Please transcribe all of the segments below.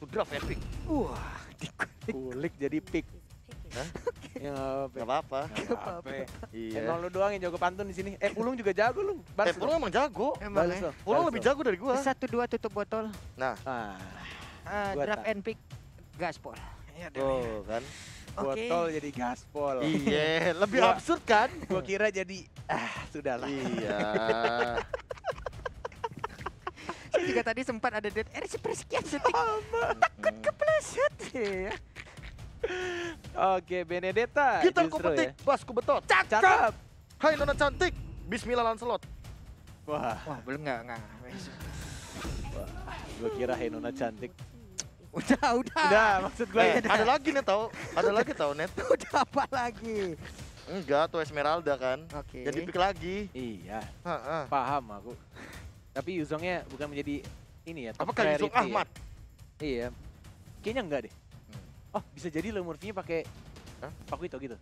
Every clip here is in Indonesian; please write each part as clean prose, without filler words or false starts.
Satu draft epic. Wah, dikulik jadi pick. Hah? Ya Gak apa-apa. Iya. Iya. Emang lu doang yang jago pantun di sini. Pulung juga jago lu. Pulung emang jago. Emang Balas ya. lo. Pulung lebih jago dari gua. 1-2 tutup botol. Nah, Gua Draft tak. and pick gaspol. Ya, tuh kan. Oke. Botol jadi gaspol. Iya, lebih Gua- absurd kan? Gua kira jadi sudahlah. Iya. Saya juga tadi sempat ada dead air sepersekian detik. Takut kepleset. Iya. Oke, Benedetta. Kita justru kupetik, Basku Betot. Cakep. Hai Nona cantik. Bismillah Lancelot. Wah, Wah, belum enggak. gua kira Henona cantik. Udah. Udah, maksud gue Ada lagi nih tau. Ada lagi tau net. Udah apa lagi? Enggak, tuh Esmeralda kan. Oke. Jadi pick lagi. Iya, Heeh. paham aku. Tapi Yuzongnya bukan menjadi ini ya, top Apakah Yusuf priority Ahmad? Ya? Iya. Kayaknya enggak deh. Oh, bisa jadi Leo Murphy-nya pakai Hah? Pakuito gitu.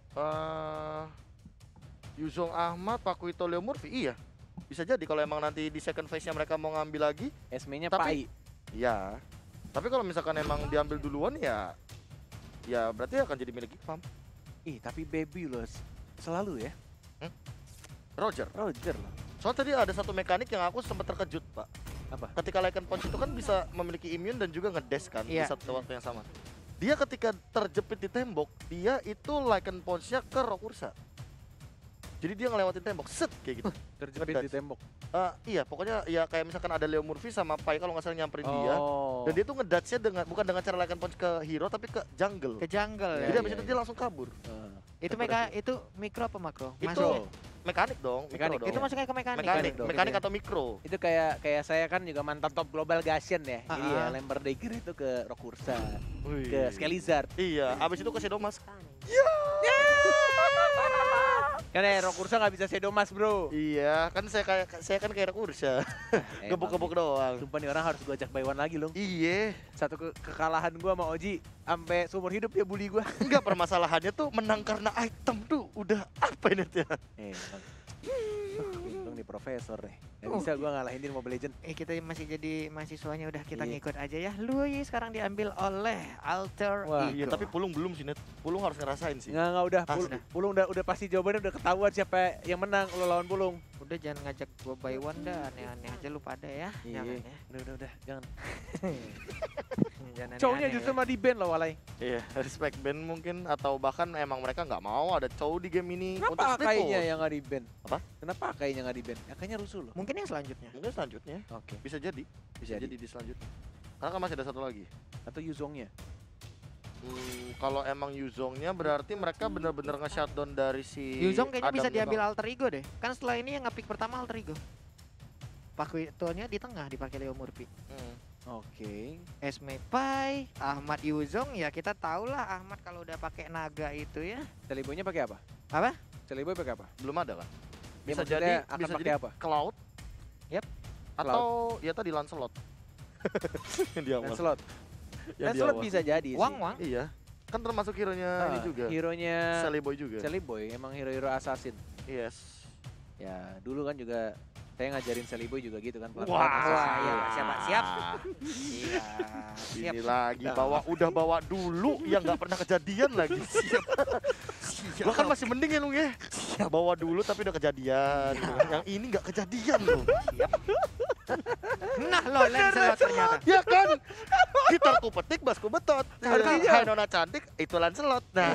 Yuzong Ahmad, Pakuito, Leo Murphy. Iya. Bisa jadi kalau emang nanti di second phase-nya mereka mau ngambil lagi. Esme-nya Tapi- Pai. Ya. Tapi kalau misalkan emang diambil duluan ya berarti akan jadi milik Ipam. Ih, tapi Baby loh selalu ya. Roger. Roger loh. Soalnya tadi ada satu mekanik yang aku sempat terkejut, Pak. Apa? Ketika Lycan Punch itu kan bisa memiliki immune dan juga ngedash kan di Iya. satu waktu yang sama. Dia ketika terjepit di tembok, dia itu Lycan Punch-nya ke Rokursa. Jadi dia ngelewatin tembok, set kayak gitu. Terjepit di Ngedance. tembok. Iya, pokoknya ya kayak misalkan ada Leo Murphy sama Pai kalau nggak salah nyamperin dia. Oh. Dan dia tuh ngedance-nya dengan bukan dengan cara Lycan Punch ke hero tapi ke jungle. Ke jungle Jadi ya. abis itu dia langsung kabur. Itu mikro apa makro? Itu Masuknya. mekanik dong, Mekanik. mikro dong. Itu masuknya ke mekanik. mekanik, dong. mekanik atau mikro. Itu kayak saya kan juga mantan top global Gashen ya. Jadi ya Ah. Lember Dagger itu ke Rokursa, Wih. ke Skelizard. Iya, abis itu ke Sedomas. Kan Rokursa nggak bisa Sedomas, Bro. Iya, kan saya kan kayak Kursa. Gebuk-gebuk doang. Sumpah nih orang harus gua ajak by one lagi loh. Iya. Satu kekalahan gua sama Oji sampai seumur hidup dia bully gua. Enggak, permasalahannya tuh menang karena item tuh udah apa ini ya? Emang. Untung nih profesor deh. Gak bisa gua ngalahin dia di Mobile Legends. Kita masih jadi mahasiswanya udah kita Iya. ngikut aja ya. Lui sekarang diambil oleh Alter Wah, Ego. Iya, tapi Pulung belum sih, Net. Pulung harus ngerasain sih. Nggak udah. Ah, Pulung udah pasti jawabannya udah ketahuan siapa yang menang lo lawan Pulung. Udah jangan ngajak gua by one dah, aneh-aneh aja lu pada ya. Jangan ya. Udah, jangan. Jangan Cowoknya aneh-aneh justru ya. mah di ban loh Walai. Iya, respect band mungkin atau bahkan emang mereka nggak mau ada cowok di game ini untuk Kenapa stay kayaknya put. yang nggak di ban? Apa? Kenapa kayaknya nggak di ban? Ya, kayaknya rusuh loh. Mungkin yang selanjutnya. Mungkin selanjutnya Oke. bisa jadi Jadi. di selanjutnya. Karena kan masih ada satu lagi. Atau Yuzongnya. Kalau emang Yuzongnya berarti mereka benar-benar nge-shutdown dari si Yuzong kayaknya bisa Adamnya diambil bang. Alter Ego deh. Kan setelah ini yang nge-pick pertama Alter Ego. Pakuitonya di tengah dipakai Leo Murphy. Oke. Esme Pai, Ahmad Yuzong ya kita tahu lah Ahmad kalau udah pakai naga itu ya. Celiboynya pakai apa? Apa? Celiboy pakai apa? Belum ada kan? Ya, Bisa maksudnya jadi akan bisa pakai jadi apa? Cloud. Yap. Atau ya tadi Lancelot. Yang di awal. Lancelot. Yang di Lancelot awal. bisa jadi sih. Wang. Iya. Kan termasuk hero-nya ini juga. Hero-nya Sally Boy juga. Celiboy emang hero-hero assassin. Yes. Ya, dulu kan juga saya ngajarin Sally Boy juga gitu kan. Wah, iya, siap. Iya. Siap. Ini lagi udah bawa dulu yang nggak pernah kejadian lagi. Siap. Lo kan masih mending ya lu ya. Bawa dulu tapi udah kejadian. gitu kan. Yang ini nggak kejadian loh. Nah lo Lancelot ternyata. Ya kan? Gitarku petik, basku betot. Artinya- Hai nona cantik, itu Lancelot. Nah.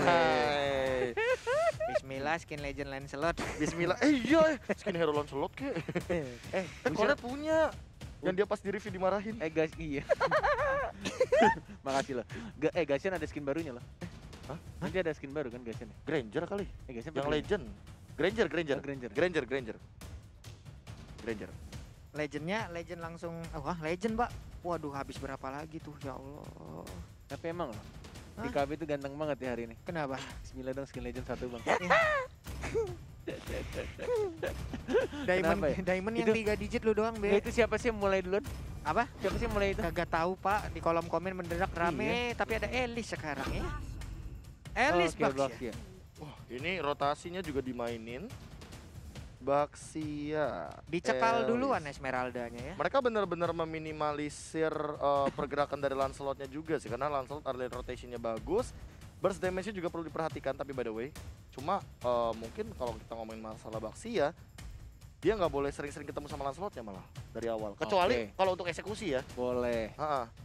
Bismillah skin legend Lancelot. Bismillah. Iya, skin hero Lancelot ke. Kan Koret punya. Yang dia pas di review dimarahin. Guys, iya. Makasih loh. Gashen ada skin barunya loh. Hah? Nanti ada skin baru kan Gashen ya? Granger kali. Gashen Yang apa legend. Granger. Oh, Granger. Granger. Legendnya legend langsung. Wah legend pak. Waduh habis berapa lagi tuh ya Allah. Tapi emang loh. Hah? IKB itu ganteng banget ya hari ini. Kenapa? Bismillah dong skin legend 1 bang. Diamond, Kenapa ya? diamond yang Itu- 3 digit lu doang Ya, be. itu siapa sih yang mulai duluan? Apa? Siapa sih yang mulai itu? Kagak tahu pak. Di kolom komen mendadak rame. Tapi ada Elis sekarang ya. Elis Oke, Bucks Bucks ya. ya. Wah, ini rotasinya juga dimainin. Baxia. Dicekal Elis. duluan Esmeraldanya ya. Mereka benar-benar meminimalisir pergerakan dari Lancelotnya juga sih, karena Lancelot early rotationnya bagus. Burst damage-nya juga perlu diperhatikan, tapi by the way, cuma mungkin kalau kita ngomongin masalah Baxia, dia nggak boleh sering-sering ketemu sama Lancelotnya malah dari awal. Kecuali kalau untuk eksekusi ya. Boleh.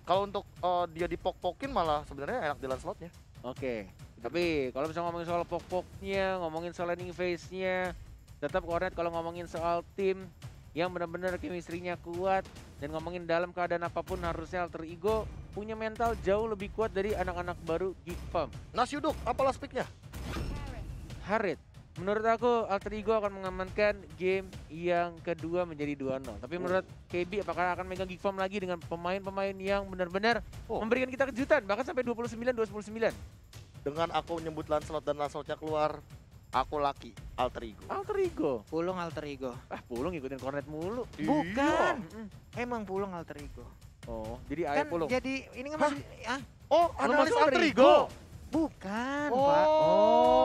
Kalau untuk dia dipok-pokin malah sebenarnya enak di Lancelotnya. Oke. Tapi kalau misalnya ngomongin soal pok-poknya, ngomongin soal landing phase-nya, tetap Cornet kalau ngomongin soal tim yang benar-benar chemistry-nya kuat dan ngomongin dalam keadaan apapun harusnya Alter Ego punya mental jauh lebih kuat dari anak-anak baru Geek Farm. Nasyuduk, apalah speak-nya? Harit. Menurut aku Alter Ego akan mengamankan game yang kedua menjadi 2-0. Tapi menurut KB apakah akan megang Geek Farm lagi dengan pemain-pemain yang benar-benar memberikan kita kejutan bahkan sampai 29-29. Dengan aku menyebut Lancelot dan Lancelotnya keluar, aku laki Alter Ego. Alter Ego. Pulung Alter Ego. Pulung ngikutin Cornet mulu. Bukan. Emang Pulung Alter Ego. Oh, jadi Ayo Kan Pulung. jadi ini kan masih Oh, Lu analis masuk Alter Ego. bukan, Oh, Pak.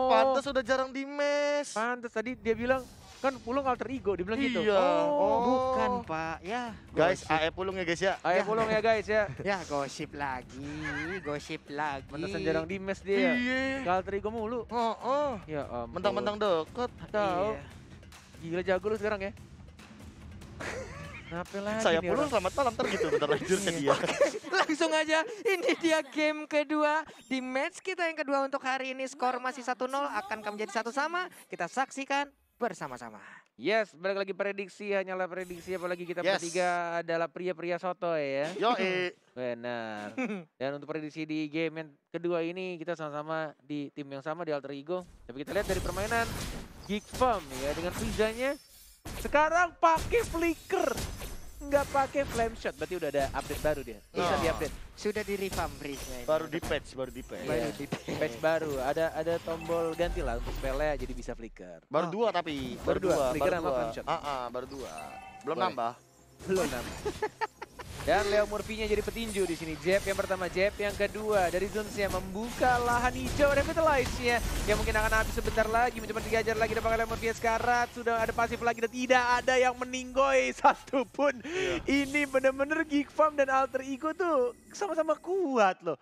pantas sudah jarang di mes. Pantes tadi dia bilang kan Pulung Alter Ego, dia bilang gitu. Iya. Oh, bukan, Pak. Ya, Guys, gosip. AE Pulung ya guys ya. Ayo Pulung ya guys ya. Ya, gosip lagi, gosip lagi. Pantesan jarang di mes dia. Iya. Ke Alter Ego mulu. Ya ampun. Mentang-mentang deket. Tahu. Iya. Gila jago lu sekarang ya. Kenapa lagi Saya nih Pulung orang? selamat malam, ntar gitu bentar lagi jurusnya dia. Langsung aja, ini dia game kedua di match kita yang kedua untuk hari ini. Skor masih 1-0, akankah menjadi 1 sama? Kita saksikan bersama-sama. Yes, balik lagi prediksi, hanyalah prediksi apalagi kita Yes. bertiga adalah pria-pria sotoy ya. Yo, Benar. Dan untuk prediksi di game yang kedua ini kita sama-sama di tim yang sama di Alter Ego. Tapi kita lihat dari permainan Geek Farm ya dengan Frizanya sekarang pakai flicker. Nggak pakai flame shot, berarti udah ada update baru dia. Bisa Oh. di-update. Sudah di revamp bridge-nya ini. baru di patch, baru di patch. Baru Iya. di Patch baru, ada tombol ganti lah untuk spellnya jadi bisa flicker. Baru Oh. 2 tapi. Baru dua, flicker baru sama dua. flame shot. Baru 2. Belum Boleh. nambah. Belum nambah. Dan Leo Murphy-nya jadi petinju di sini. Jab yang pertama, jab yang kedua dari Zuns-nya membuka lahan hijau Revitalize-nya yang mungkin akan habis sebentar lagi, mencoba dihajar lagi dan pakai Leo Murphy sekarat. Sudah ada pasif lagi dan tidak ada yang meninggoy satupun. Ini bener-bener Geek Farm dan Alter Ego tuh sama-sama kuat loh.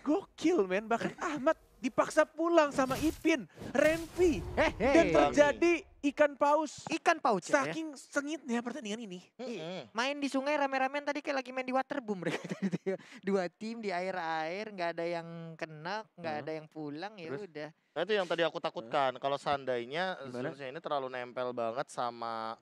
Gokil men, bahkan Ahmad dipaksa pulang sama Ipin, Renvi, dan terjadi ikan paus. Ikan paus ya. Saking sengitnya pertandingan ini. Main di sungai rame-ramean tadi kayak lagi main di waterboom mereka tadi. 2 tim di air-air, nggak ada yang kena, nggak ada yang pulang, ya Terus? udah. Nah itu yang tadi aku takutkan. Kalau seandainya Gimana? Zeusnya ini terlalu nempel banget sama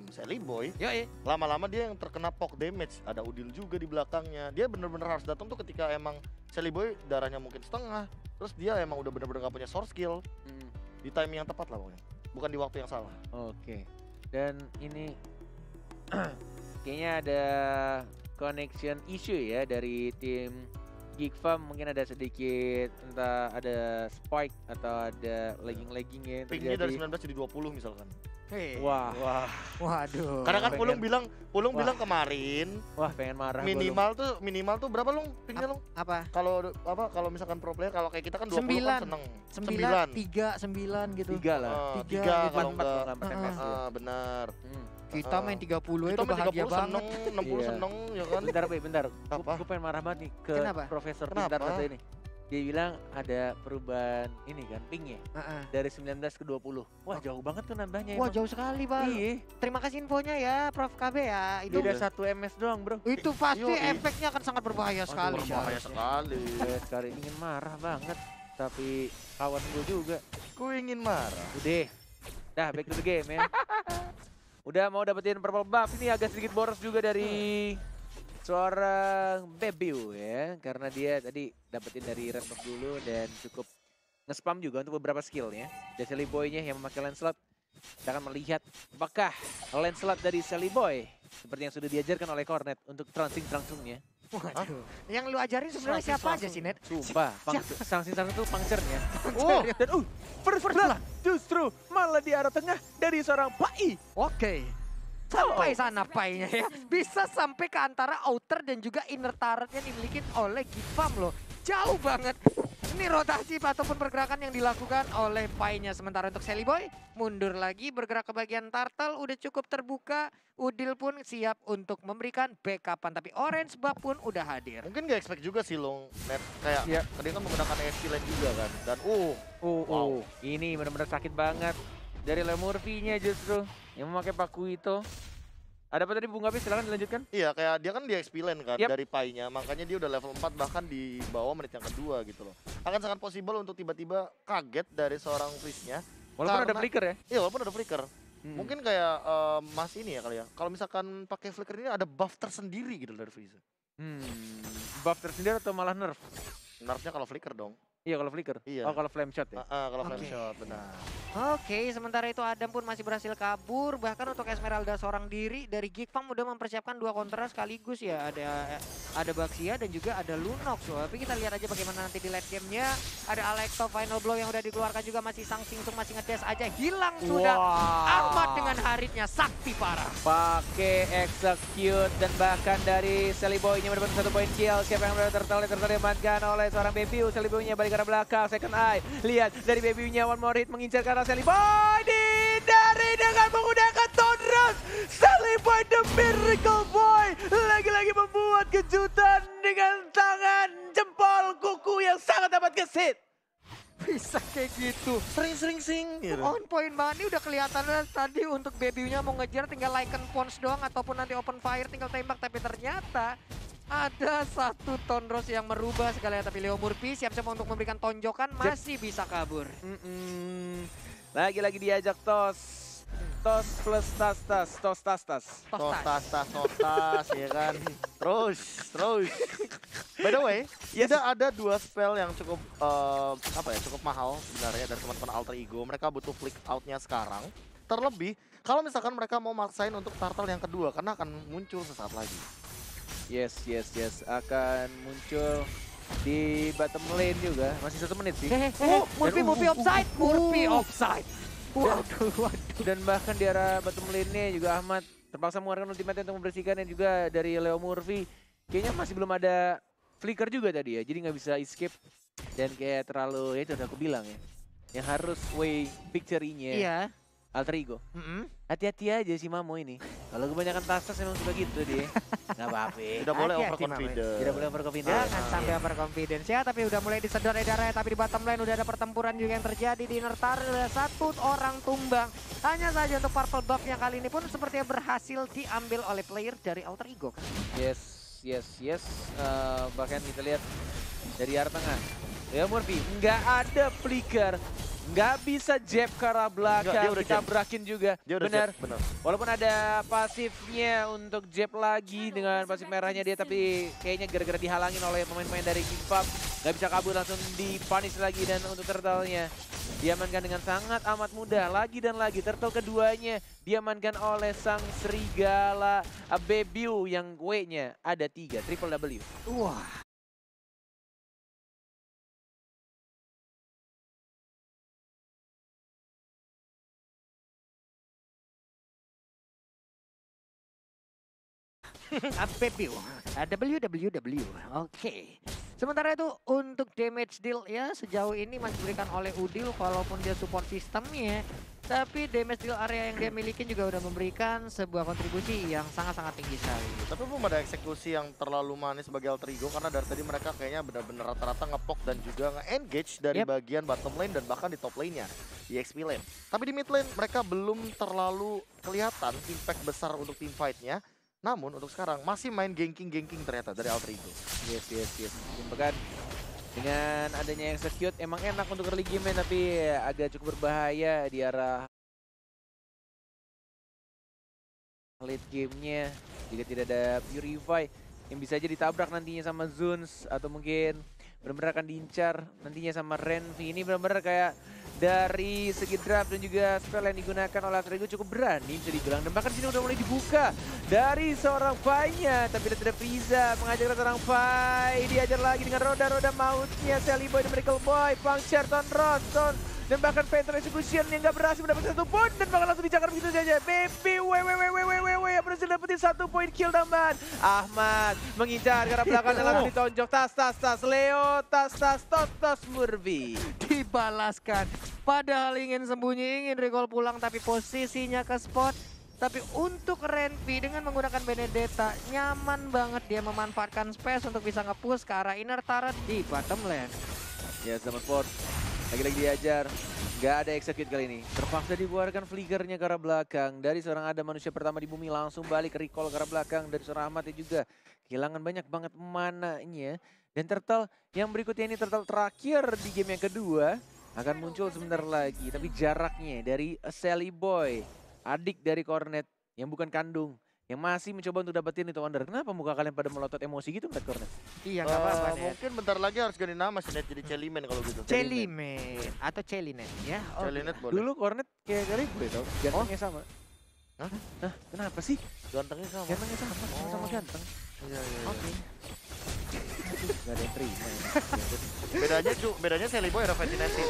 Sally Boy, Yo, lama-lama dia yang terkena poke damage. Ada Udil juga di belakangnya. Dia bener-bener harus datang tuh ketika emang Sally Boy darahnya mungkin setengah. Terus dia emang udah bener-bener gak punya source skill. Di timing yang tepat lah pokoknya. Bukan di waktu yang salah. Oke. Dan ini kayaknya ada connection issue ya dari tim Geek Farm. Mungkin ada sedikit entah ada spike atau ada lagging-laggingnya yang Pingnya dari terjadi. 19 jadi 20 misalkan. Wah, Waduh. Karena kan pengen- Pulung bilang Wah. kemarin wah pengen marah gua, Lung. minimal tuh berapa Lung pingnya Lung? Apa? Kalau misalkan pro player, kalau kayak kita kan 20 9. kan seneng. 9, 3, 9 gitu. 3 lah. Tiga, 3 gitu. kalau 4 enggak. kalau nggak MS ya. Benar. Kita main 30 Kita itu main bahagia 30 banget. seneng, 60 Iya. seneng ya kan. Bentar, Be, bentar. Apa? Gue pengen marah banget nih ke Kenapa? Profesor Kenapa? Pintar satu ini. Dia bilang ada perubahan ini kan, pingnya. Heeh. Dari 19 ke 20. Wah jauh banget tuh nambahnya Wah, emang. jauh sekali, Bang. Iya, Terima kasih infonya ya, Prof KB ya. Itu beda 1 MS doang bro. itu pasti Yoi. efeknya akan sangat berbahaya sekali. Berbahaya seharusnya. sekali. Saya sekali ingin marah banget. Tapi kawan gue juga. Ku ingin marah. Udah, dah back to the game ya. Udah mau dapetin purple buff, ini agak sedikit boros juga dari seorang Bebiu ya. Karena dia tadi dapetin dari red buff dulu dan cukup nge-spam juga untuk beberapa skillnya. Dan Sally Boy-nya yang memakai Lancelot. Kita akan melihat apakah Lancelot dari Sally Boy seperti yang sudah diajarkan oleh Cornet untuk transing-transungnya. Waduh. Yang lu ajarin sebenarnya Langsung, siapa aja sih, Net? Sumpah, transing-transung itu puncture-nya. Oh, Dan first blood justru malah di arah tengah dari seorang Pai. Oke. Sampai sana painya ya. Bisa sampai ke antara outer dan juga inner turret yang dimiliki oleh Geek Farm loh. Jauh banget. Ini rotasi ataupun pergerakan yang dilakukan oleh Pai-nya. Sementara untuk Sally Boy mundur lagi bergerak ke bagian turtle. Udah cukup terbuka. Udil pun siap untuk memberikan backupan. Tapi Orange Buff pun udah hadir. Mungkin gak expect juga sih Long net kayak Iya. dia kan menggunakan ESP lane juga kan. Dan wow. Ini benar-benar sakit banget. Dari Lemurphy-nya justru yang memakai Paku itu. Ada apa tadi Bung Gapi? Silahkan dilanjutkan. Iya, kayak dia kan di XP lane kan Yap. dari Pai-nya, makanya dia udah level 4 bahkan di bawah menit yang kedua gitu loh. Akan sangat possible untuk tiba-tiba kaget dari seorang Freeze-nya. Walaupun ada Karena- flicker ya. Iya, walaupun ada flicker. Mungkin kayak Mas ini ya kali ya. Kalau misalkan pakai flicker ini ada buff tersendiri gitu dari Freeze. Buff tersendiri atau malah nerf? Nerfnya kalau flicker dong. Iya kalau flicker. Iya. Oh kalau flame shot ya. Kalau flame Oke. shot, benar. Oke, sementara itu Adam pun masih berhasil kabur. Bahkan untuk Esmeralda seorang diri dari Geek Farm udah mempersiapkan 2 kontra sekaligus ya. Ada Baxia dan juga ada Lunox. Tapi kita lihat aja bagaimana nanti di late game-nya. Ada Alekto Final Blow yang udah dikeluarkan juga, masih Sang Singsung masih ngedes aja. Hilang sudah. Ahmad dengan haritnya sakti parah. Pakai execute dan bahkan dari Sally Boy-nya mendapatkan 1 poin kill. Siapa yang berada tertarik diamankan oleh seorang Baby. Sally Boy-nya balik ke arah belakang. Second eye. Lihat dari Baby-nya one more hit mengincar ke arah Sally Boy. Dihindari dengan menggunakan Thunderous. Sally Boy the Miracle Boy. Lagi-lagi membuat kejutan dengan tangan jempol kuku yang sangat dapat gesit. Bisa kayak gitu. Sering gitu. On point banget, ini udah kelihatan tadi untuk Baby-nya mau ngejar tinggal Lycan Pons doang ataupun nanti open fire tinggal tembak, tapi ternyata ada 1 Thunderous yang merubah segalanya. Tapi Leomurphy siap-siap untuk memberikan tonjokan, masih bisa kabur. Lagi-lagi diajak tos. Tos plus tas-tas. Tos tas-tas. Totas ya kan. Terus. By the way, ada 2 spell yang cukup cukup mahal sebenarnya dari teman-teman Alter Ego. Mereka butuh flick out-nya sekarang. Terlebih kalau misalkan mereka mau maksain untuk turtle yang kedua karena akan muncul sesaat lagi. Yes. Akan muncul di bottom lane juga. Masih 1 menit sih. Murphy offside. Murphy offside. Waduh. Dan bahkan di arah bottom lane-nya juga Ahmad terpaksa mengeluarkan ultimate untuk membersihkan, dan juga dari Leomurphy kayaknya masih belum ada flicker juga tadi ya. Jadi nggak bisa escape dan kayak terlalu, ya itu udah aku bilang ya. Yang harus way victory-nya Iya. Alter Ego. Hati-hati aja si Mamo ini. Kalau kebanyakan tasas memang suka gitu dia. Nggak apa-apa. Tidak boleh Hati-hati, overconfident. Tidak boleh overconfident. Jangan sampai overconfidence ya, tapi udah mulai disedot edarnya. Tapi di bottom lane udah ada pertempuran juga yang terjadi di inner turret. Ada 1 orang tumbang. Hanya saja untuk purple buff-nya kali ini pun sepertinya berhasil diambil oleh player dari Alter Ego kan. Yes. Bahkan kita lihat dari arah tengah. Ya Murphy, nggak ada flicker. Nggak bisa jab ke arah belakang, Dia udah ditabrakin juga. Dia udah Benar. benar. Walaupun ada pasifnya untuk jab lagi dengan pasif merahnya dia, tapi kayaknya gara-gara dihalangin oleh pemain-pemain dari Geek Farm, nggak bisa kabur, langsung dipunish lagi. Dan untuk turtle-nya diamankan dengan sangat amat mudah. Lagi dan lagi turtle keduanya diamankan oleh sang serigala Bebiu yang W-nya ada 3, triple W. Wah. WWW. Oke. Sementara itu untuk damage deal ya sejauh ini masih diberikan oleh Udil walaupun dia support sistemnya. Tapi damage deal area yang dia miliki juga udah memberikan sebuah kontribusi yang sangat-sangat tinggi sekali. Tapi belum ada eksekusi yang terlalu manis bagi Alter Ego karena dari tadi mereka kayaknya benar-benar rata-rata ngepok dan juga nge-engage dari bagian bottom lane dan bahkan di top lane-nya, di XP lane. Tapi di mid lane mereka belum terlalu kelihatan impact besar untuk team fight-nya. Namun untuk sekarang masih main ganking ternyata dari Alter Ego. Yes. Bahkan dengan adanya execute emang enak untuk early game, tapi agak cukup berbahaya di arah late game-nya jika tidak ada Purify yang bisa aja ditabrak nantinya sama Zuns, atau mungkin benar-benar akan diincar nantinya sama Renvi. Ini benar-benar kayak dari segi draft dan juga spell yang digunakan oleh Alter Ego cukup berani bisa dibilang. Dan bahkan sini udah mulai dibuka dari seorang Pai-nya, tapi tidak bisa mengajak seorang Pai. Diajar lagi dengan roda-roda mautnya Sally Boy dan Miracle Boy, puncture Roston, dan bahkan Phantom Execution yang gak berhasil mendapatkan 1 pun, dan bahkan langsung dicakar begitu saja. Baby yang berhasil dapetin 1 poin kill tambahan. Ahmad mengincar ke arah belakang dan langsung ditonjok. Tas. Leo, tos Murphy. Dibalaskan. Padahal ingin sembunyi, ingin recall pulang tapi posisinya ke spot. Tapi untuk Renvi dengan menggunakan Benedetta, nyaman banget dia memanfaatkan space untuk bisa nge-push ke arah inner turret di bottom lane. Ya, sama Sport. Lagi-lagi diajar. Nggak ada execute kali ini. Terpaksa dibuarkan flickernya ke arah belakang. Dari seorang Adam, manusia pertama di bumi, langsung balik ke recall ke arah belakang. Dari seorang Ahmad juga kehilangan banyak banget mananya. Dan Turtle yang berikutnya ini Turtle terakhir di game yang kedua akan muncul sebentar lagi. Tapi jaraknya dari Sally Boy, adik dari Cornet yang bukan kandung, yang masih mencoba untuk dapetin itu Wonder. Kenapa muka kalian pada melotot emosi gitu ngeliat Cornet? Iya nggak apa-apa Net. Mungkin bentar lagi harus ganti nama sih Net, jadi Celimen kalau gitu. Celimen atau Celinet ya. Celinet boleh. Dulu Cornet kayak kali gue tau, gantengnya sama. Hah? Nah, kenapa sih? Gantengnya sama. Gantengnya sama ganteng. Iya. Oke. Gak ada yang terima ya. Bedanya Sally Boy ada ventilasi.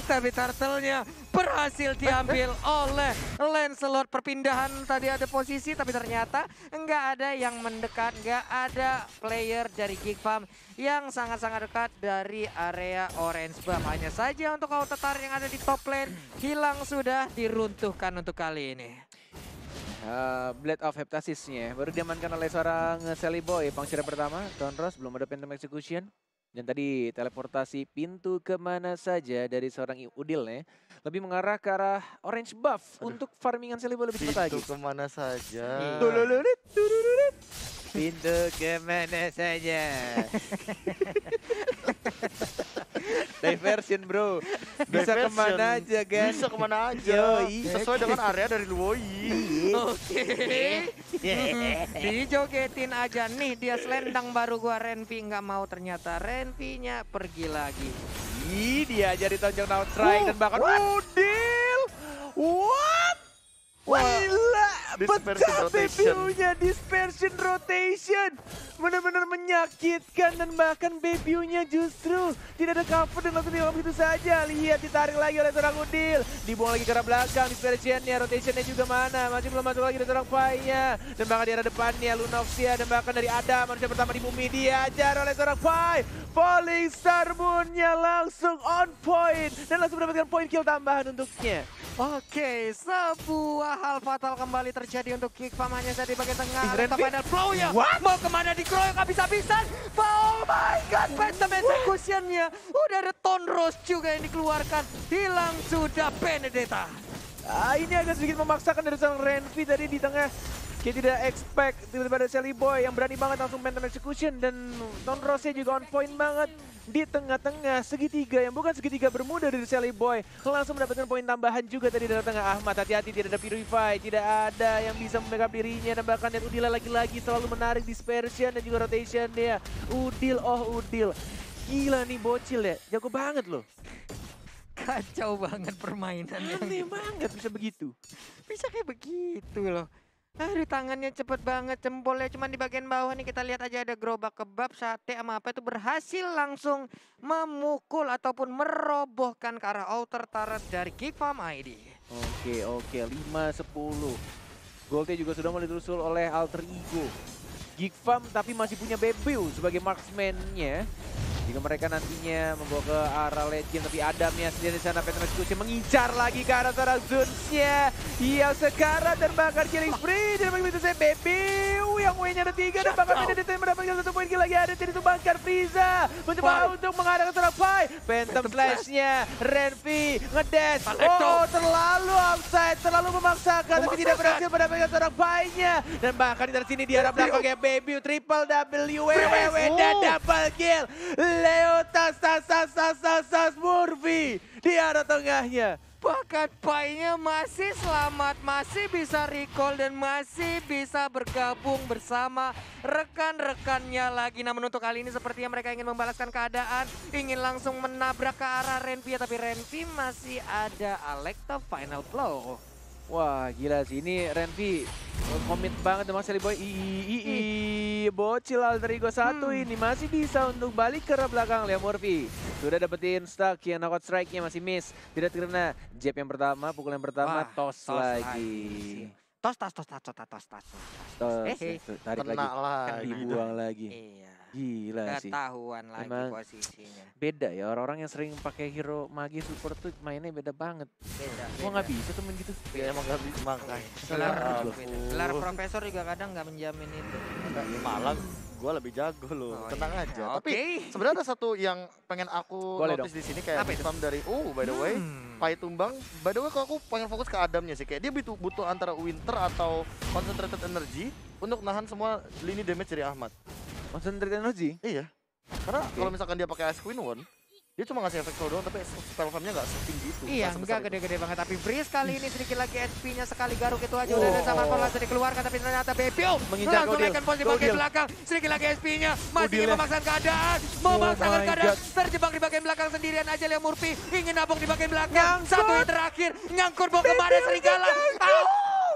Tapi turtle-nya berhasil diambil oleh Lancelot. Perpindahan tadi ada posisi tapi ternyata nggak ada yang mendekat. Nggak ada player dari Geek Farm yang sangat-sangat dekat dari area orange buff. Hanya saja untuk auto turret yang ada di top lane hilang sudah diruntuhkan untuk kali ini. Blade of Heptasisnya baru diamankan oleh seorang Sally Boy. Pangcira pertama, Tonros, belum ada Phantom Execution. Dan tadi teleportasi pintu kemana saja dari seorang Udil ya. Lebih mengarah ke arah orange buff untuk farmingan Sally Boy lebih cepat lagi. Pintu kemana saja. Pintu kemana saja. Diversion bro. Bisa Diversion. kemana aja kan. Bisa kemana aja. Yoi. Sesuai dengan area dari Luoi. Oke. Dijogetin aja nih dia selendang baru gua Renvi nggak mau, ternyata Renvi-nya pergi lagi. Ih, dia aja ditonjok down strike dan bahkan Udil. What? Gila, Dispersion pecah rotation. BBU-nya, dispersion rotation. Benar-benar menyakitkan dan bahkan BBU-nya justru tidak ada cover dan langsung dilakukan begitu saja. Lihat, ditarik lagi oleh seorang Udil. Dibuang lagi ke arah belakang, dispersion-nya, rotation-nya juga mana. Masih belum masuk lagi dari seorang Pai-nya. Dan bahkan di arah depannya, Lunoxia dan bahkan dari Adam, manusia pertama di bumi, diajar oleh seorang Pai. Falling Star Moon-nya langsung on point. Dan langsung mendapatkan poin kill tambahan untuknya. Oke, sebuah hal fatal kembali terjadi untuk Geek Farm hanya saja di bagian tengah. Renvi? Atau final flow-nya What? mau kemana dikeroyok habis-habisan. Oh my god, Phantom Execution-nya. Udah ada Tonros juga yang dikeluarkan. Hilang sudah Benedetta. Ini agak sedikit memaksakan dari seorang Renvi tadi di tengah. Kita tidak expect tiba-tiba ada Sally Boy yang berani banget langsung Phantom Execution. Dan Tonrosnya juga on point banget. Di tengah-tengah segitiga yang bukan segitiga bermuda dari Sally Boy. Langsung mendapatkan poin tambahan juga tadi dari tengah Ahmad. Hati-hati, tidak ada Purify, tidak ada yang bisa membackup dirinya. Dan bahkan lihat Udil lagi-lagi selalu menarik dispersion dan juga rotation dia. Udil, oh Udil. Gila nih bocil ya, jago banget loh. Kacau banget permainannya. Aneh banget bisa begitu. Bisa kayak begitu loh. Aduh, tangannya cepet banget, jempolnya cuma di bagian bawah nih. Kita lihat aja ada gerobak kebab, sate sama apa itu berhasil langsung memukul ataupun merobohkan ke arah outer turret dari Geek Farm ID. Oke, 5-10. Goldnya juga sudah mulai ditelusur oleh Alter Ego Geek Farm, tapi masih punya Bebeu sebagai marksman-nya. Jika mereka nantinya membawa ke arah legend, tapi Adamnya sendiri di sana. Phantom Execution mengincar lagi ke arah seorang Zuns-nya. Yang sekarang dan bahkan killing spree. Dan begitu saya Bebeu yang W-nya ada 3 dan bahkan Benedetta yang mendapatkan 1 poin kill lagi. Ada jadi tumbangkan Frieza. Mencoba untuk mengarah ke seorang Pai. Phantom Slash-nya. Renvi ngedash. Oh, terlalu offside, terlalu memaksakan. Tapi tidak berhasil mendapatkan seorang Pai-nya. Dan bahkan di sini di arah belakang kayak Bebeu. Triple W, dan double kill. Leo tas Murphy di arah tengahnya. Bahkan Pai-nya masih selamat, masih bisa recall dan masih bisa bergabung bersama rekan-rekannya lagi. Namun untuk kali ini sepertinya mereka ingin membalaskan keadaan, ingin langsung menabrak ke arah Renvi, tapi Renvi masih ada Alecta final blow. Wah gila sih, ini Renvi komit banget sama Sally Boy. Bocil Alter Ego 1 ini masih bisa untuk balik ke arah belakang. Leo Murphy sudah dapetin stuck, yang knockout strike-nya masih miss. Tidak kena jab yang pertama, pukulan yang pertama, toss lagi. tas. Tarik Kena lagi. lagi. Dibuang lagi. Iya. Gila sih. Ketahuan lagi Emang posisinya. Beda ya, orang-orang yang sering pakai hero magi support tuh mainnya beda banget. Beda. Gua nggak bisa tuh main gitu. Ya emang gak bisa makanya. Gelar, ampun. gelar profesor juga kadang nggak menjamin itu. Malah gue lebih jago loh, Oh, tenang iya. aja. Oke. Tapi sebenarnya ada satu yang pengen aku Boleh notice di sini kayak Apa itu? Bifam dari by the way, Pai tumbang. By the way kalau aku pengen fokus ke Adamnya sih, kayak dia butuh antara Winter atau Concentrated Energy untuk nahan semua lini damage dari Ahmad. Concentrate energy. Iya. Karena kalau misalkan dia pakai Ice Queen One, dia cuma ngasih efek slow down tapi spell farm-nya nggak setinggi itu. Iya, nggak sebesar enggak itu. gede-gede banget. Tapi Breeze kali ini sedikit lagi HP-nya sekali garuk itu aja udah ada sama langsung dikeluarkan. Tapi ternyata Bebio Menginjak langsung Godil. naikkan posisi bagian Godil. belakang. Sedikit lagi HP-nya masih ingin Godil. memaksakan keadaan. Memaksakan my keadaan. God. Terjebak di bagian belakang sendirian aja Leo Murphy. Ingin nabung di bagian belakang. Satu yang terakhir. Nyangkur bawa kemarin serigala.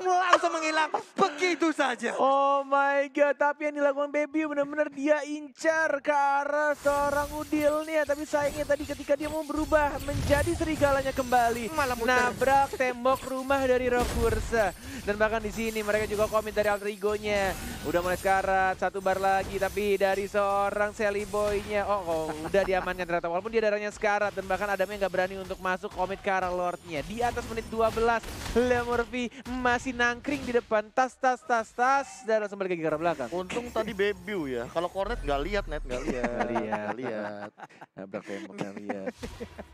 Langsung menghilang. Begitu saja. Oh my god, tapi yang dilakukan Baby benar-benar dia incar ke arah seorang Udilnya. Tapi sayangnya tadi ketika dia mau berubah menjadi serigalanya kembali, Malah muter. nabrak tembok rumah dari Rokursa. Dan bahkan di sini mereka juga komit dari alter egonya. Udah mulai sekarat, satu bar lagi, tapi dari seorang Sally Boy-nya, udah diamankan ternyata. Walaupun dia darahnya sekarat dan bahkan Adamnya nggak berani untuk masuk komit ke arah Lord-nya. Di atas menit 12, Leo Murphy masih nangkring di depan, tas, dan langsung balik lagi ke arah belakang. Untung tadi Bebiu ya. Kalau Cornet nggak lihat net, nggak lihat. Nabrak tembok, nggak lihat.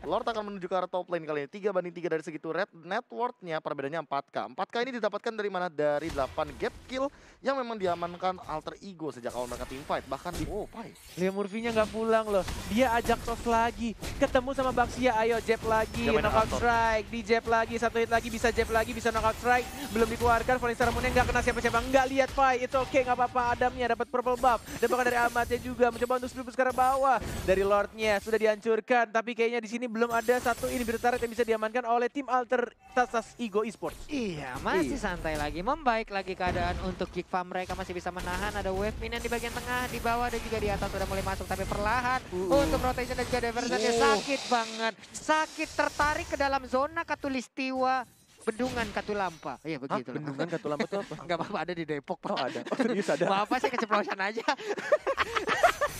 Lord akan menuju ke arah top lane kali ini. 3-3 dari segitu red. Net worth-nya perbedaannya 4K. 4K ini didapatkan dari mana? Dari 8 gap kill yang memang diamankan alter ego sejak awal mereka team fight. Bahkan Pai. Leo Murphy-nya nggak pulang loh. Dia ajak tos lagi. Ketemu sama Baxia, ayo jab lagi, Dia main knockout Astor. strike. Di jab lagi, satu hit lagi, bisa jab lagi, bisa knockout strike. Belum dikeluarkan, Falling Star Moon-nya nggak kena siapa-siapa. Nggak lihat Pai, itu oke, nggak apa-apa. Adamnya dapat purple buff. Dan bahkan dari Ahmadnya juga mencoba untuk split ke arah bawah. Dari Lord-nya sudah dihancurkan. Tapi kayaknya di sini belum ada satu inhibitor turret yang bisa diamankan oleh tim alter Tas Ego Esports. Iya, masih santai lagi. Membaik lagi keadaan untuk Geek Farm. Mereka masih bisa menahan. Ada wave minion di bagian tengah, di bawah, dan juga di atas sudah mulai masuk. Tapi perlahan untuk rotation dan juga diversionnya sakit banget. Sakit tertarik ke dalam zona Katulistiwa. Bendungan Katulampa. Iya begitu. Bendungan Katulampa itu apa? Enggak apa-apa, ada di Depok, Pak. Oh ada, serius ada. Maaf Pak, saya keceplosan aja.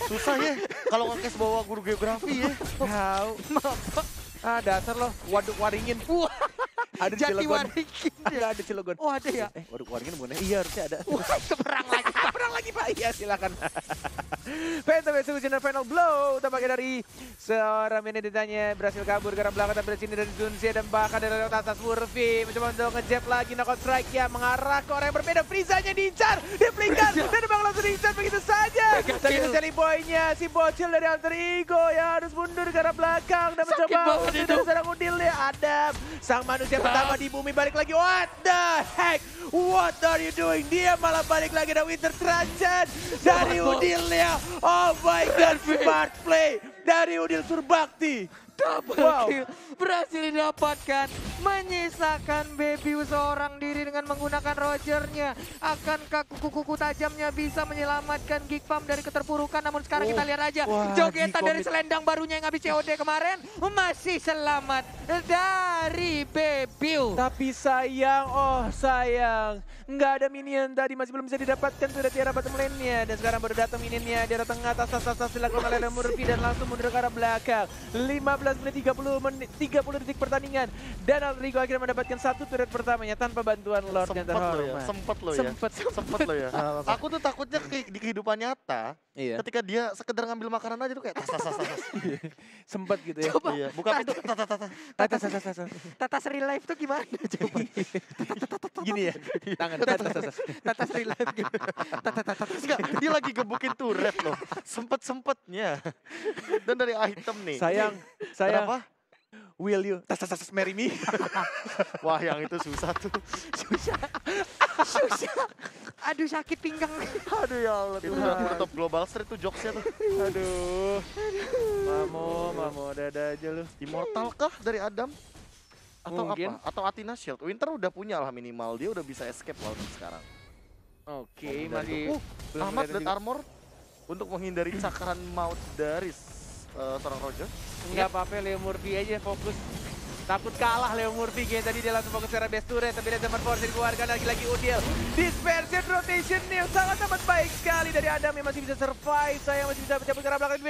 Susah ya kalau ngekes bawa guru geografi ya. Tahu. Ah dasar loh, waduk waringin. Wah, Ada di Jati Cilegon. Waringin. Nggak ada Cilegon. Oh ada ya? Waduk waringin bukan? Iya harusnya ada. Wah, keperang lagi. Perang lagi Pak, iya silakan. Phantom Execution dan Final Blow tampaknya dari seorang yang ditanya berhasil kabur karena belakang tapi dari sini dari Zunzia dan bahkan dari atas Murphy mencoba untuk ngejab lagi knockout strike ya mengarah ke orang yang berbeda. Frizanya diincar, dipelingkar dan bang langsung diincar begitu saja. Dan itu Sally Boy-nya si bocil dari alter ego yang harus mundur ke arah belakang dan Sakit mencoba banget untuk itu. serang Udilnya. Adam, sang manusia pertama di bumi balik lagi. What the heck? What are you doing? Dia malah balik lagi dan Winter Transit dari Udilnya. Oh my god, smart play dari Udil Surbakti. Double kill berhasil didapatkan, menyisakan Bebiu seorang diri dengan menggunakan Rogernya. Akankah kuku-kuku tajamnya bisa menyelamatkan Geek Farm dari keterpurukan? Namun sekarang kita lihat aja, Wah, jogetan dari G-Commit. selendang barunya yang habis COD kemarin masih selamat dari Bebiu. Tapi sayang, oh sayang, nggak ada minion tadi, masih belum bisa didapatkan sudah tiara bottom lane-nya. Dan sekarang baru datang minionnya, dia datang ke atas dilakukan oleh Murphy dan langsung mundur ke arah belakang. 15 menit 30 detik pertandingan dan Alter Ego akhirnya mendapatkan satu turret pertamanya tanpa bantuan Lord yang terhormat. Sempet lo ya. Aku tuh takutnya di kehidupan nyata, Iya, ketika dia sekedar ngambil makanan aja tuh kayak tas. sempet gitu ya. Coba. Iya, buka pintu. Tas. Tatas real life tuh gimana coba? Gini ya, tangan tas. Tatas real life gimana? Enggak, dia lagi gebukin turret loh. Sempet-sempetnya. Dan dari item nih. Sayang, Kenapa? will you tas marry me? Wah, yang itu susah tuh. Susah. Aduh sakit pinggang. Aduh ya Allah. Itu udah top global street tuh jokesnya tuh. Aduh. Mamo, dada aja lu. Immortal kah dari Adam? Atau Mungkin. apa? Atau Athena Shield. Winter udah punya lah minimal. Dia udah bisa escape lawan sekarang. Oke, Menghindari- masih belum Ahmad kelihatan Red juga. Armor untuk menghindari cakaran maut dari seorang Roger. Nggak apa-apa, Leo Murphy aja fokus. Takut kalah Leo Murphy kayak tadi dia langsung fokus secara best turret. Tapi lihat Zaman Force dikeluarkan lagi-lagi Udil. Dispersion rotation yang sangat amat baik sekali dari Adam yang masih bisa survive. Saya masih bisa mencabut ke arah belakang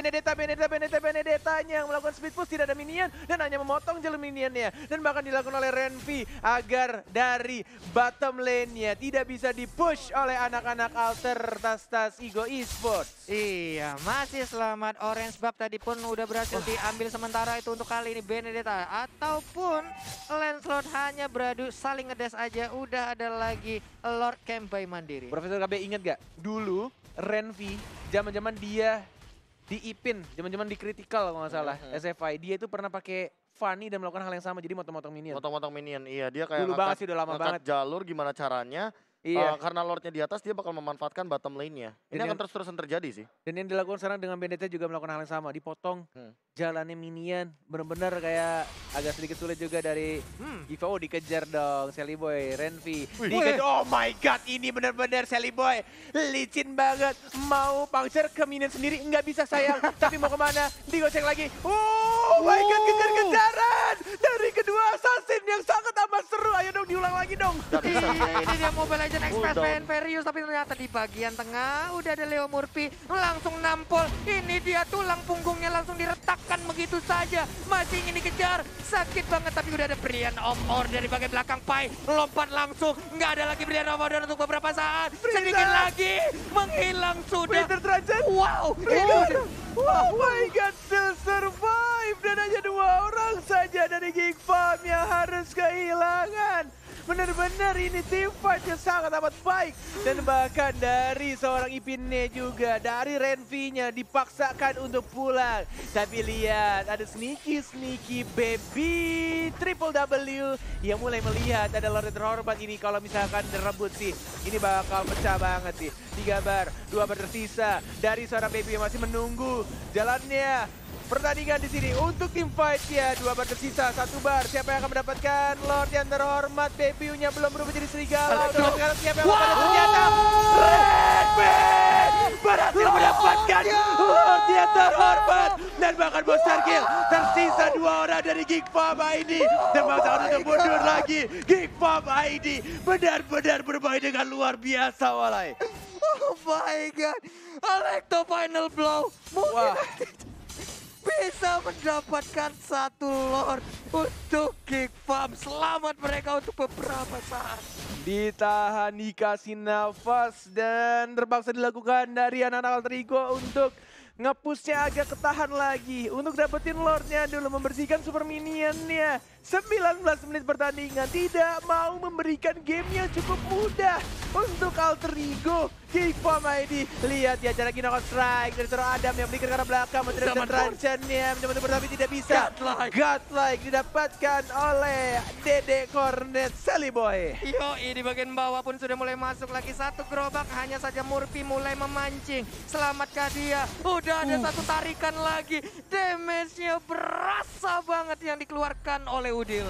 Benedetta-nya yang melakukan speed push, tidak ada minion dan hanya memotong jalur minionnya. Dan bahkan dilakukan oleh Renvi agar dari bottom lane-nya tidak bisa dipush oleh anak-anak Alter tas Igo Esports. Iya, masih selamat. Orange Buff tadi pun udah berhasil diambil sementara itu untuk kali ini Benedetta. Ataupun Lancelot hanya beradu saling ngedes aja. Udah ada lagi Lord Kempai mandiri. Profesor KB inget gak? Dulu Renvi, zaman-zaman dia di Ipin, zaman-zaman di Critical kalau nggak salah, SFI. Dia itu pernah pakai Fanny dan melakukan hal yang sama, jadi motong-motong minion. Motong-motong minion, iya. Dia kayak Dulu banget sih, udah lama banget. jalur gimana caranya. Iya. Karena Lordnya di atas, dia bakal memanfaatkan bottom lane-nya. Ini akan terus-terusan terjadi sih. Dan yang dilakukan sekarang dengan Benedetta juga melakukan hal yang sama. Dipotong jalannya minion. Bener-bener kayak agak sedikit sulit juga dari Giva. Dikejar dong Sally Boy, Renvi. Oh my god, ini bener-bener Sally Boy. Licin banget. Mau puncture ke minion sendiri, nggak bisa sayang. Tapi mau kemana? Digocek lagi. Oh my god, kejar-kejaran. Dari kedua assassin yang sangat amat seru. Ayo dong, diulang lagi dong. Ini dia Mobile Legends Express Verius, tapi ternyata di bagian tengah udah ada Leo Murphy langsung nampol. Ini dia tulang punggungnya langsung diretakkan begitu saja. Masih ingin dikejar, sakit banget tapi udah ada Brilliant of Order dari bagian belakang. Pai lompat langsung, nggak ada lagi Brilliant of Order untuk beberapa saat. Sedikit lagi menghilang sudah. Wow, Oh my god, still survive. Dan hanya 2 orang saja dari Geek Farm yang harus kehilangan. Benar-benar ini team fight yang sangat amat baik. Dan bahkan dari seorang Ipinnya juga, dari Renvi-nya dipaksakan untuk pulang. Tapi lihat, ada sneaky baby Triple W yang mulai melihat ada Lord terhormat ini. Kalau misalkan direbut sih, ini bakal pecah banget sih. 3 bar, 2 bar tersisa dari seorang baby yang masih menunggu jalannya. Pertandingan di sini untuk tim fight ya, 2 bar tersisa, 1 bar. Siapa yang akan mendapatkan Lord yang terhormat? Baby-nya belum berubah jadi serigala. Sekarang siapa yang akan ternyata Redman berhasil mendapatkan Lord yang terhormat dan bahkan monster kill. Tersisa 2 orang dari Geek Farm ID dan berusaha untuk mundur lagi. Geek Farm ID benar-benar bermain dengan luar biasa walai. oh my god, Alecto final blow. Mungkin bisa mendapatkan 1 Lord untuk Geek Farm. Selamat mereka untuk beberapa saat. Ditahan, dikasih nafas dan terpaksa dilakukan dari anak-anak Alter Ego untuk nge-pushnya agak ketahan lagi. Untuk dapetin Lordnya dulu, membersihkan super minionnya. 19 menit pertandingan, tidak mau memberikan game yang cukup mudah untuk Alter Ego. Geek Farm ID, lihat ya cara knockout strike dari seorang Adam yang berikan ke arah belakang, mencari transitionnya, mencoba tapi tidak bisa. Godlike didapatkan oleh Dede Cornet Sally Boy. Yoi, di bagian bawah pun sudah mulai masuk lagi 1 gerobak. Hanya saja Murphy mulai memancing. Selamatkah dia? Udah ada 1 tarikan lagi. Damage-nya berasa banget yang dikeluarkan oleh Udil.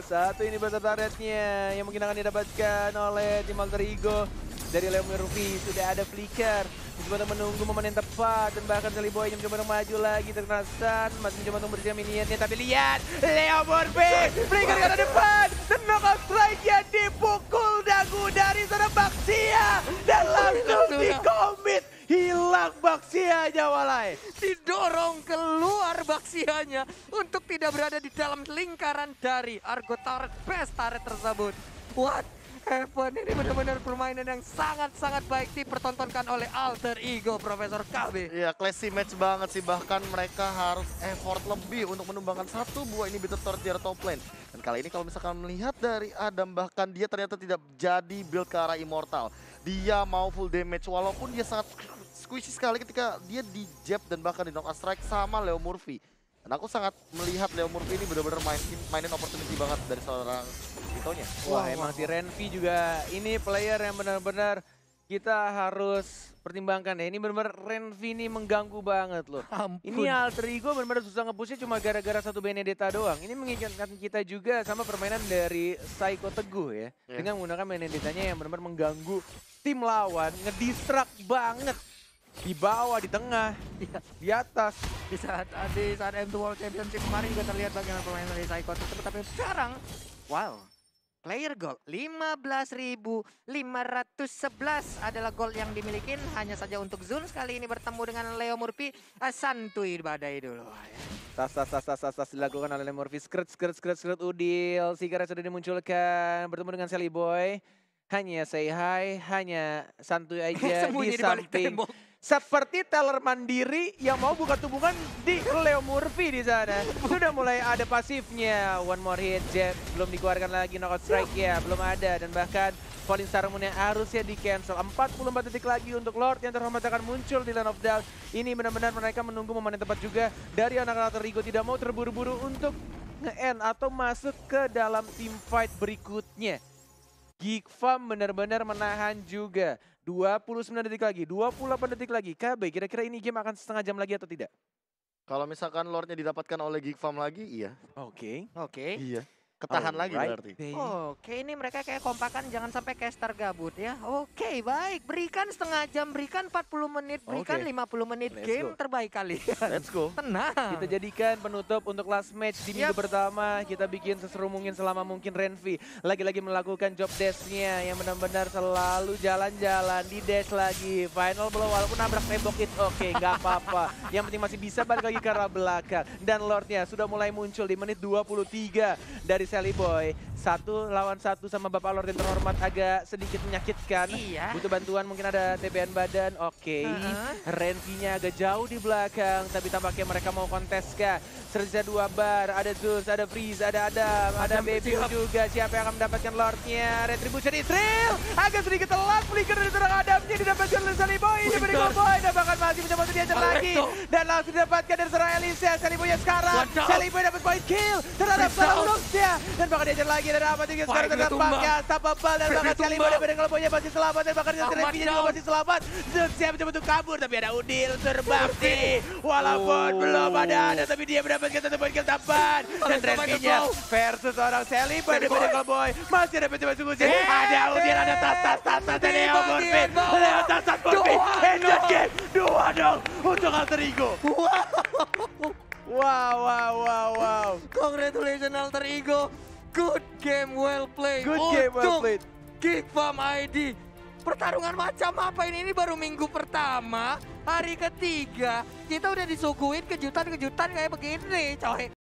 Satu ini beserta rednya yang mungkin akan didapatkan oleh tim Alter Ego. Dari Leo Murphy sudah ada flicker, mencoba menunggu momen yang tepat dan bahkan Sally Boy yang mencoba maju lagi terkena stun, masih mencoba untuk bersihkan minionnya. Tapi lihat Leo Murphy flicker ke arah depan dan knockout strike-nya dipukul dagu dari seorang Baxia dan langsung dikomit. Hilang Baxianya walai. Didorong keluar Baxianya untuk tidak berada di dalam lingkaran dari Argo Turret Best Turret tersebut. What happened? Ini benar-benar permainan yang sangat-sangat baik dipertontonkan oleh Alter Ego Profesor KB. Iya, classy match banget sih. Bahkan mereka harus effort lebih untuk menumbangkan 1 buah inhibitor turret di top lane. Dan kali ini kalau misalkan melihat dari Adam, bahkan dia ternyata tidak jadi build ke arah Immortal. Dia mau full damage walaupun dia sangat squishy sekali ketika dia di jab dan bahkan di knockout strike sama Leo Murphy. Dan aku sangat melihat Leo Murphy ini benar-benar mainin opportunity banget dari seorang Vitonya. Wah, emang si Renvi juga ini player yang benar-benar kita harus pertimbangkan ya. Ini benar-benar Renvi ini mengganggu banget loh. Ini Alter Ego benar-benar susah nge-pushnya cuma gara-gara 1 Benedetta doang. Ini mengingatkan kita juga sama permainan dari Psycho Teguh ya. Dengan menggunakan Benedettanya yang benar-benar mengganggu tim lawan, ngedistract banget. Di bawah, di tengah, Iya. di atas. Di saat M2 World Championship kemarin juga terlihat bagaimana pemain dari Psycho tersebut, tapi sekarang wow, player gold 15.511 adalah gold yang dimiliki hanya saja untuk Zuns kali ini bertemu dengan Leo Murphy. Santuy badai dulu. Tas dilakukan oleh Murphy. Skirt Udil. Sigara sudah dimunculkan bertemu dengan Sally Boy. Hanya say hi, hanya santuy aja Sembunyi di di balik samping. tembok. Seperti teller mandiri yang mau buka tumbukan di Leo Murphy di sana. Sudah mulai ada pasifnya. One more hit, Jet belum dikeluarkan lagi, knockout strike ya belum ada. Dan bahkan Falling Star Moon yang harusnya di cancel. 44 detik lagi untuk Lord yang terhormat akan muncul di Land of Doubt. Ini benar-benar mereka menunggu momen yang tepat juga dari anak-anak Terigo. Tidak mau terburu-buru untuk nge-end atau masuk ke dalam team fight berikutnya. Geek Farm benar-benar menahan juga. 29 detik lagi, 28 detik lagi. KB, kira-kira ini game akan setengah jam lagi atau tidak? Kalau misalkan Lordnya didapatkan oleh Geek Farm lagi, iya. Oke. Iya. Ketahan lagi berarti. Oke, ini mereka kayak kompakan, jangan sampai caster gabut ya. Oke, baik. Berikan setengah jam, berikan 40 menit, berikan Oke. 50 menit. Let's Game go. terbaik kali. Let's go. Tenang. Kita jadikan penutup untuk last match di minggu pertama. Kita bikin seseru mungkin selama mungkin Renvi. Lagi-lagi melakukan job dash-nya yang benar-benar selalu jalan-jalan. Di dash lagi. Final blow walaupun nabrak tembok itu oke, nggak apa-apa. Yang penting masih bisa balik lagi ke arah belakang. Dan Lordnya sudah mulai muncul di menit 23 dari Sally Boy. 1 lawan 1 sama Bapak Lord yang terhormat agak sedikit menyakitkan. Iya. Butuh bantuan, mungkin ada TBN badan. Oke. Renvi-nya agak jauh di belakang, tapi tampaknya mereka mau kontes kah? Tersisa 2 bar, ada Zeus, ada Freeze, ada Adam, ada Baby juga. Siapa yang akan mendapatkan Lordnya? Retribution Israel agak sedikit telat. Flicker dari seorang Adamnya didapatkan oleh Sally Boy. Ini beri Boy dan bahkan masih mencoba untuk diajar lagi. Dan langsung didapatkan dari seorang Elisa. Sally Boy sekarang. Sally Boy dapat point kill terhadap Saulusnya. Dan bahkan diajar lagi dan apa tinggal sekarang terdampaknya. Tapabal dan bahkan Sally Boy dapat kalau Boynya masih selamat. Dan bahkan Renvi-nya juga masih selamat. Zeus siap mencoba untuk kabur tapi ada Udil terbakti. Walaupun belum ada tapi dia mendapatkan satu poin kill tambahan. Dan Renvi-nya versus orang Sally Boy dan Medical Boy. Masih ada mencoba sungguh sih. Ada Udil, ada tas Leo Murphy. Leo tas Murphy. Headshot game. 2 dong untuk Alter Ego. Wow. Congratulations Alter Ego. Good game well played. Good game well played. Geek Farm ID. Pertarungan macam apa ini? Ini baru minggu pertama, hari ketiga. Kita udah disuguhin kejutan-kejutan kayak begini, coy.